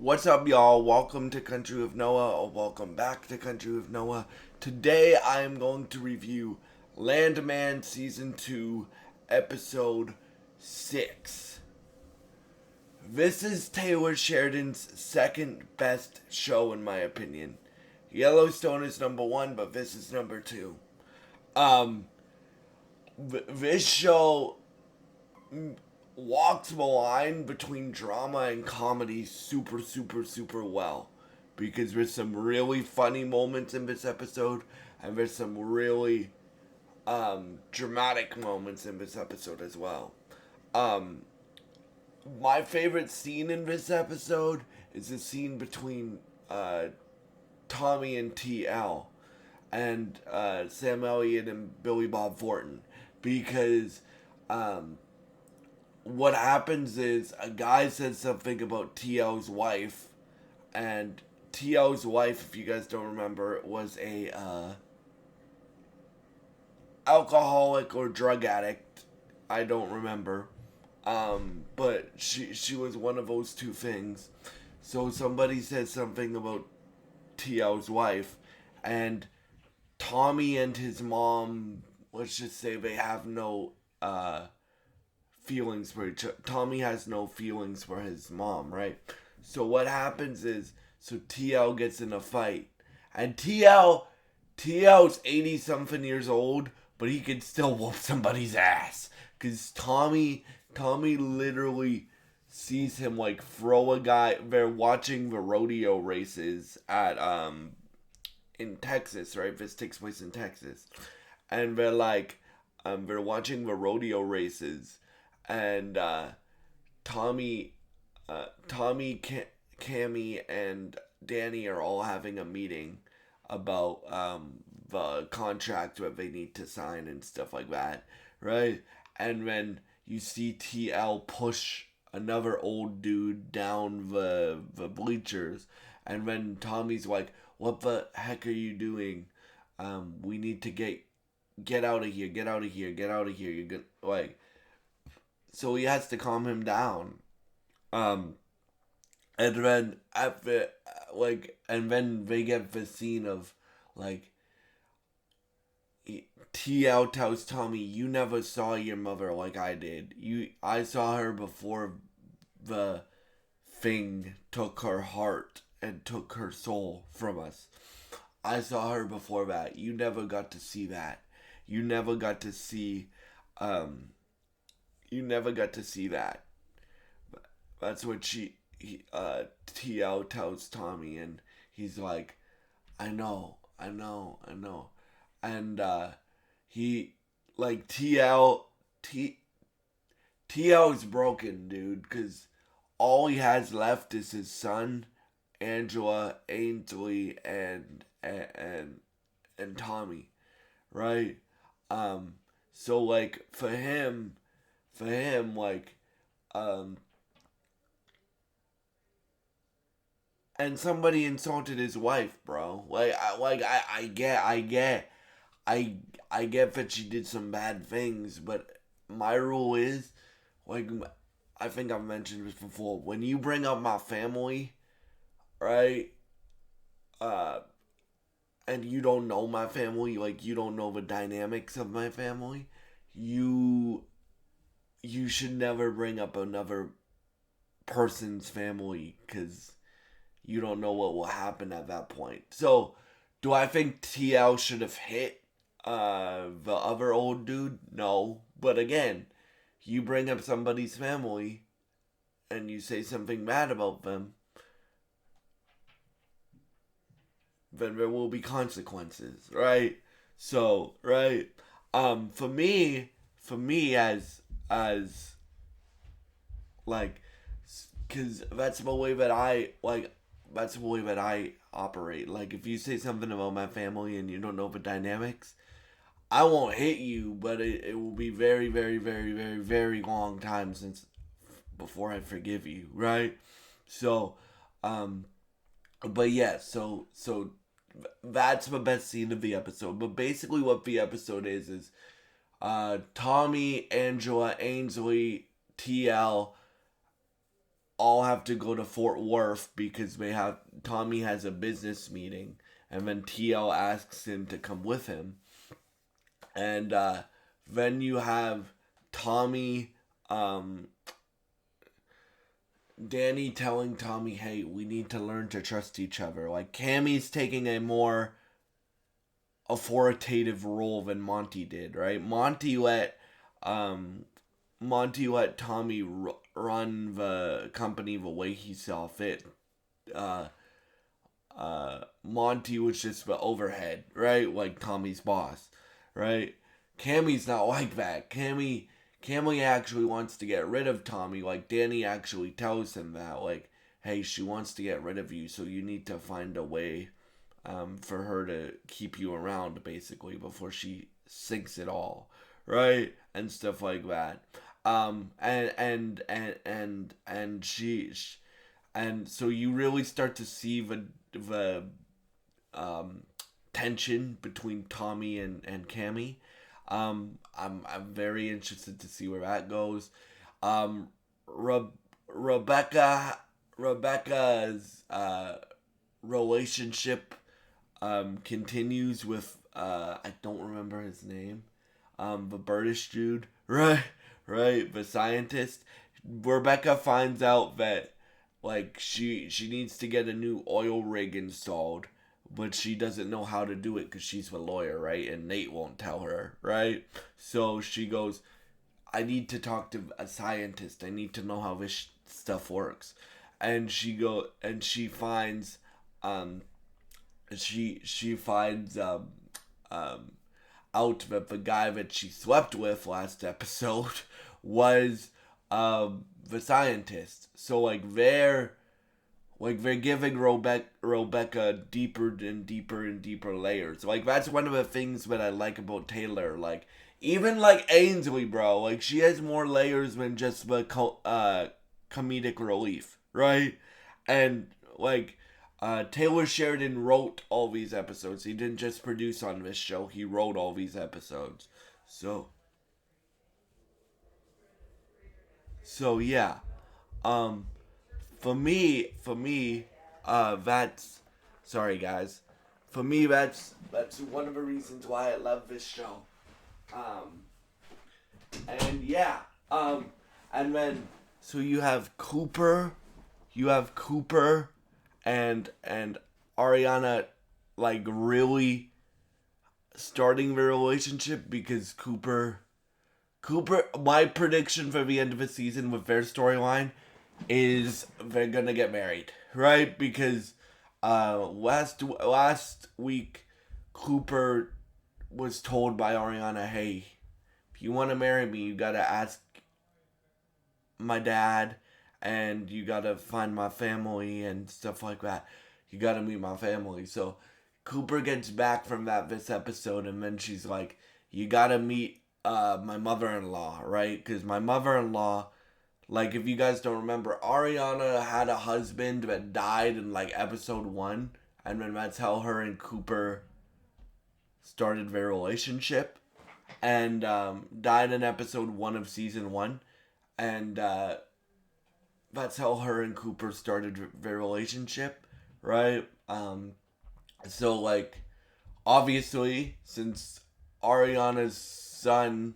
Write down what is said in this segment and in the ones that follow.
What's up, y'all? Welcome to Country with Noah, or welcome back to Country with Noah. Today I am going to review Landman Season 2, Episode 6. This is Taylor Sheridan's second best show, in my opinion. Yellowstone is number one, but this is number two. Um, this show walks the line between drama and comedy super well, because there's some really funny moments in this episode and there's some really dramatic moments in this episode as well. um my favorite scene in this episode is the scene between Tommy and TL and Sam Elliott and Billy Bob Thornton, because um what happens is a guy says something about TL's wife, and TL's wife, if you guys don't remember, was a alcoholic or drug addict. I don't remember, but she was one of those two things. So somebody says something about TL's wife, and Tommy and his mom, let's just say they have no feelings for each other. Tommy has no feelings for his mom, right? So what happens is, so TL gets in a fight, and TL's 80 something years old, but he can still whoop somebody's ass, cause Tommy literally sees him like throw a guy. They're watching the rodeo races at in Texas, right? This takes place in Texas, and they're watching the rodeo races, and Tommy, Cammy, and Danny are all having a meeting about the contract that they need to sign and stuff like that, right? And then you see TL push another old dude down the bleachers, and then Tommy's like, "What the heck are you doing? We need to get out of here, get out of here, get out of here. You're gonna like." So he has to calm him down. Um, and then after and then they get the scene of like TL tells Tommy, "You never saw your mother like I did. I saw her before the thing took her heart and took her soul from us. I saw her before that. You never got to see that. You never got to see, um, you never got to see that." That's what TL tells Tommy, and he's like, I know," and he like TL is broken, dude, because all he has left is his son, Angela, Ainsley, and Tommy, right? Um, so like for him, um, and somebody insulted his wife, bro. I I get that she did some bad things, but my rule is, like, I think I've mentioned this before. When you bring up my family, right? Uh, and you don't know my family, like you don't know the dynamics of my family, you you should never bring up another person's family, because you don't know what will happen at that point. So, do I think TL should have hit the other old dude? No. But again, you bring up somebody's family and you say something bad about them, then there will be consequences, right? So, right. For me as like, because that's the way that that's the way that I operate. Like, if you say something about my family and you don't know the dynamics, I won't hit you, but it will be very, very, very, very, very long time since before I forgive you, right? So, um, but yeah, so that's the best scene of the episode. But basically, what the episode is Tommy, Angela, Ainsley, TL, all have to go to Fort Worth because Tommy has a business meeting, and then TL asks him to come with him. And then you have Tommy, Danny telling Tommy, hey, we need to learn to trust each other. Like, Cammy's taking a more authoritative role than Monty did, right? Monty let Tommy run the company the way he saw fit. Monty was just the overhead, right? Like Tommy's boss, right? Cammy's not like that. Cammy actually wants to get rid of Tommy. Like, Danny actually tells him that, like, hey, she wants to get rid of you, so you need to find a way for her to keep you around, basically, before she sinks it all, right? And stuff like that. And so you really start to see the tension between Tommy and Cammy. I'm very interested to see where that goes. Rebecca's relationship continues with I don't remember his name, the British dude, right, the scientist. Rebecca finds out that, like, she needs to get a new oil rig installed, but she doesn't know how to do it because she's a lawyer, right? And Nate won't tell her, right? So she goes, I need to talk to a scientist. I need to know how this stuff works. And she finds she finds out that the guy that she slept with last episode was the scientist. So they're giving Rebecca deeper and deeper and deeper layers. Like, that's one of the things that I like about Taylor. Like, even like Ainsley, bro, like, she has more layers than just the comedic relief, right? And like, Taylor Sheridan wrote all these episodes. He didn't just produce on this show. He wrote all these episodes. So yeah. For me, that's, sorry guys. For me, that's one of the reasons why I love this show. And yeah. And then, so you have Cooper and Ariana, like, really starting the relationship, because Cooper, my prediction for the end of the season with their storyline is they're gonna get married, right? Because last week Cooper was told by Ariana, hey, if you want to marry me, you gotta ask my dad, and you gotta find my family and stuff like that. You gotta meet my family. So Cooper gets back from this episode, and then she's like, you gotta meet my mother-in-law, right? Because my mother-in-law, like, if you guys don't remember, Ariana had a husband that died in, like, episode 1, and then that's how her and Cooper started their relationship, and died in episode 1 of season 1, and that's how her and Cooper started their relationship, right? So, like, obviously, since Ariana's son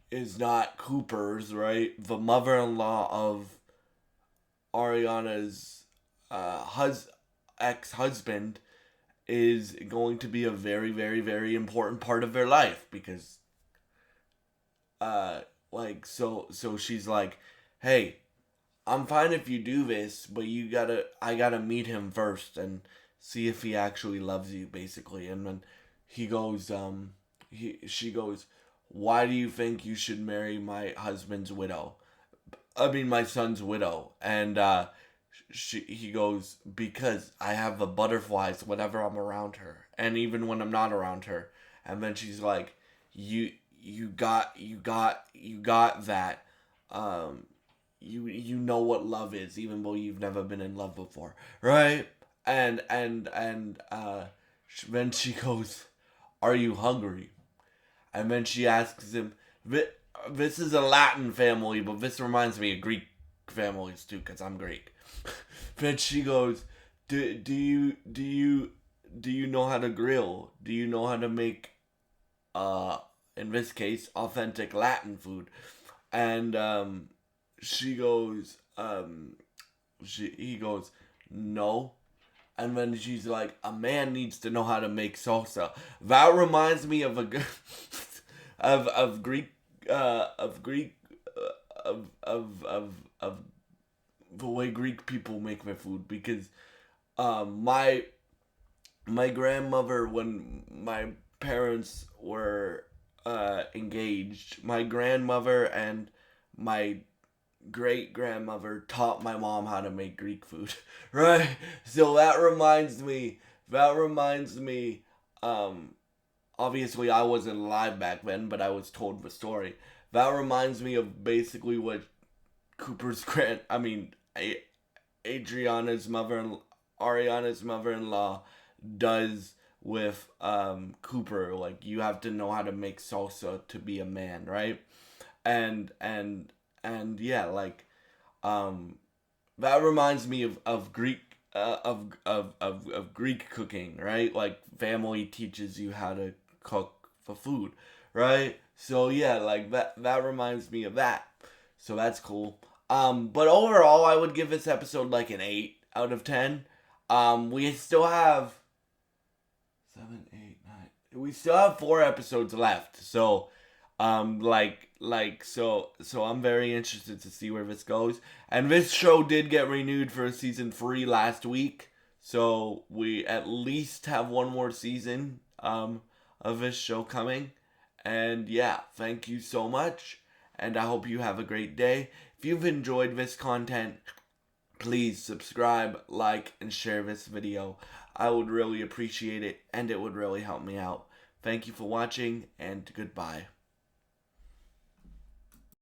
is not Cooper's, right? The mother-in-law of Ariana's ex-husband is going to be a very, very, very important part of their life, because so she's like, hey, I'm fine if you do this, but I gotta meet him first and see if he actually loves you, basically. And then he goes, she goes, why do you think you should marry my son's widow? And he goes, because I have the butterflies whenever I'm around her, and even when I'm not around her. And then she's like, you got that. You know what love is, even though you've never been in love before, right? And then she goes, are you hungry? And then she asks him, this is a Latin family, but this reminds me of Greek families too, because I'm Greek. But she goes, do you know how to grill? Do you know how to make in this case authentic Latin food? And she goes, he goes, no. And then she's like, a man needs to know how to make salsa. That reminds me of a of Greek of the way Greek people make their food, because my grandmother, when my parents were engaged, my grandmother and my great grandmother taught my mom how to make Greek food, right? So that reminds me. Obviously, I wasn't alive back then, but I was told the story. That reminds me of basically what Cooper's Adriana's Ariana's mother-in-law does with Cooper. Like, you have to know how to make salsa to be a man, right? And yeah, like, that reminds me of Greek of Greek cooking, right? Like, family teaches you how to cook for food, right? So yeah, like that reminds me of that. So that's cool. But overall, I would give this episode like an 8 out of 10. We still have 7, 8, 9. We still have 4 episodes left. So, so I'm very interested to see where this goes. And this show did get renewed for season 3 last week. So we at least have one more season of this show coming. And yeah, thank you so much. And I hope you have a great day. If you've enjoyed this content, please subscribe, like, and share this video. I would really appreciate it, and it would really help me out. Thank you for watching, and goodbye.